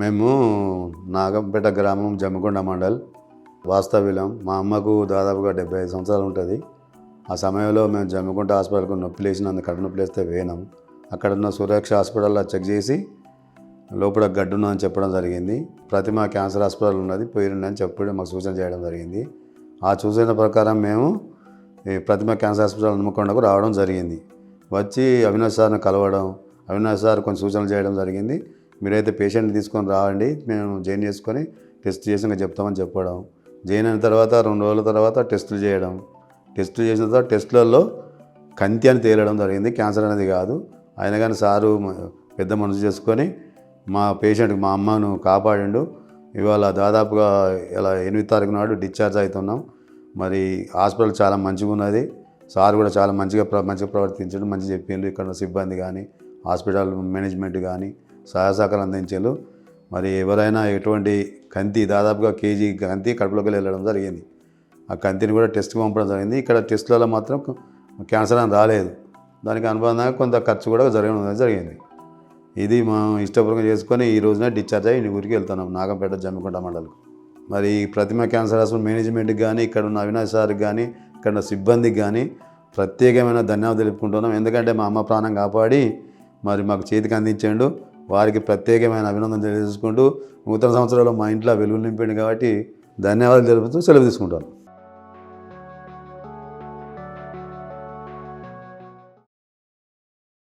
మేము నాగంపేట గ్రామం జమ్మికొండ మండల్ వాస్తవ్యులం. మా అమ్మకు దాదాపుగా 75 సంవత్సరాలు ఉంటుంది. ఆ సమయంలో మేము జమ్మికొండ హాస్పిటల్కి నొప్పి లేచినందుకు కడుపు నొప్పి లేస్తే పోయినాం. అక్కడ ఉన్న సురక్ష హాస్పిటల్లో చెక్ చేసి లోపల గడ్డున్నా అని చెప్పడం జరిగింది. ప్రతిమ క్యాన్సర్ హాస్పిటల్ ఉన్నది, పోయిరండి అని చెప్పి మాకు సూచన చేయడం జరిగింది. ఆ సూచన ప్రకారం మేము ఈ ప్రతిమ క్యాన్సర్ హాస్పిటల్ హన్మకొండకు రావడం జరిగింది. వచ్చి అవినాష్ సార్ని కలవడం, అవినాష్ సార్ కొన్ని సూచనలు చేయడం జరిగింది. మీరైతే పేషెంట్ని తీసుకొని రావండి, మేము జాయిన్ చేసుకొని టెస్ట్ చేసి చెప్తామని చెప్పడం. జాయిన్ అయిన తర్వాత 2 రోజుల తర్వాత టెస్టులు చేయడం. టెస్టులు చేసిన తర్వాత టెస్టులలో కంతి అని తేలడం జరిగింది, క్యాన్సర్ అనేది కాదు. అయినా కానీ సారు పెద్ద మనసు చేసుకొని మా పేషెంట్కి మా అమ్మను కాపాడిండు. ఇవాళ దాదాపుగా ఇలా 8వ తారీఖు నాడు డిశ్చార్జ్ అవుతున్నాం. మరి హాస్పిటల్ చాలా మంచిగా ఉన్నది. సార్ కూడా చాలా మంచిగా ప్రవర్తించాడు, మంచిగా చెప్పిండు. ఇక్కడ సిబ్బంది కానీ హాస్పిటల్ మేనేజ్మెంట్ కానీ సహాయ సహకారం అందించారు. మరి ఎవరైనా ఎటువంటి కంతి దాదాపుగా కేజీ కంతి కడుపులోకి వెళ్ళడం జరిగింది. ఆ కంతిని కూడా టెస్ట్కి పంపడం జరిగింది. ఇక్కడ టెస్టులలో మాత్రం క్యాన్సర్ అని రాలేదు. దానికి అనుబంధంగా కొంత ఖర్చు కూడా జరగడం జరిగింది. ఇది మనం ఇష్టపూర్వకంగా చేసుకొని ఈ రోజున డిశ్చార్జ్ అయ్యి ఊరికి వెళ్తున్నాం, నాగంపేట జమ్మికొండ మండలకు. మరి ప్రతిమ క్యాన్సర్ హాస్పిటల్ మేనేజ్మెంట్కి కానీ, ఇక్కడ ఉన్న అవినాష్ సార్కి కానీ, ఇక్కడ ఉన్న సిబ్బందికి కానీ ప్రత్యేకమైన ధన్యవాదాలు తెలుపుకుంటున్నాం. ఎందుకంటే మా అమ్మ ప్రాణం కాపాడి మరి మాకు చేతికి అందించాడు. వారికి ప్రత్యేకమైన అభినందన తెలియజేసుకుంటూ నూతన సంవత్సరంలో మా ఇంట్లో వెలుగులు నింపాడు కాబట్టి ధన్యవాదాలు తెలుపుతూ సెలవు తీసుకుంటాను.